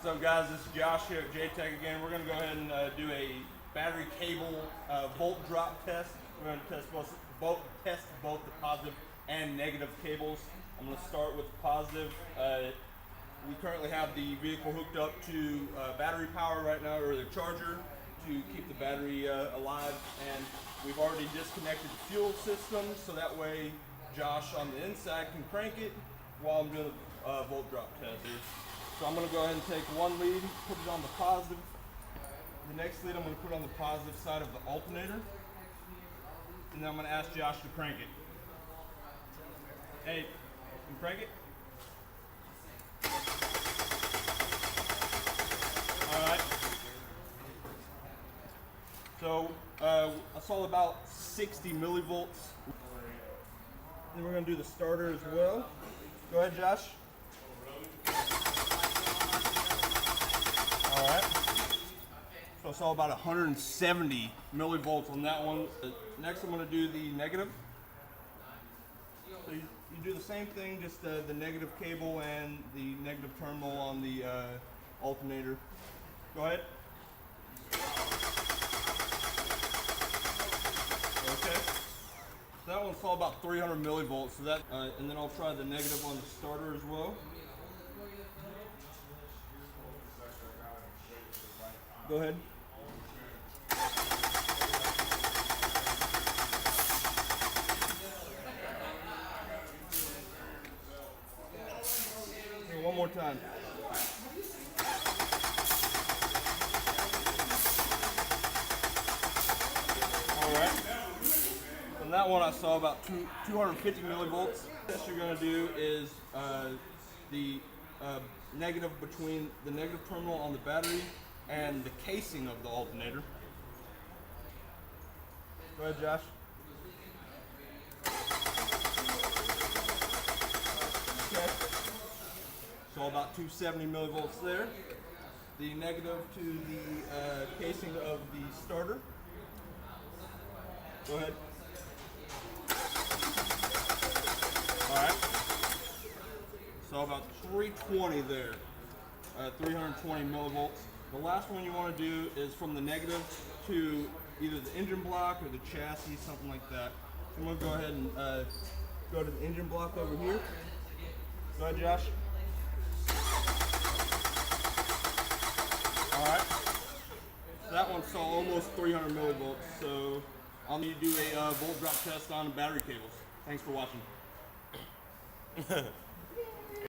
What's up, guys? This is Josh here at JTech again. We're going to go ahead and do a battery cable volt drop test. We're going to test both the positive and negative cables. I'm going to start with the positive. We currently have the vehicle hooked up to battery power right now, or the charger, to keep the battery alive. And we've already disconnected the fuel system, so that way Josh on the inside can crank it while I'm doing the volt drop test here. So I'm going to go ahead and take one lead, put it on the positive. The next lead I'm going to put on the positive side of the alternator. And then I'm going to ask Josh to crank it. Hey, you crank it? Alright. So I saw about 60 millivolts. Then we're going to do the starter as well. Go ahead, Josh. Alright. So I saw about 170 millivolts on that one. Next I'm going to do the negative. So you do the same thing, just the negative cable and the negative terminal on the alternator. Go ahead. Okay. So that one saw about 300 millivolts. So that, and then I'll try the negative on the starter as well. Go ahead. Okay, one more time. Alright. On that one I saw about 250 millivolts. What you're going to do is the negative between the negative terminal on the battery and the casing of the alternator. Go ahead, Josh. Okay. So about 270 millivolts there. The negative to the casing of the starter. Go ahead. Alright. So about 320 there. 320 millivolts. The last one you want to do is from the negative to either the engine block or the chassis, something like that. So I'm going to go ahead and go to the engine block over here. Go ahead, Josh. Alright. So that one saw almost 300 millivolts. So I'll need to do a volt drop test on battery cables. Thanks for watching.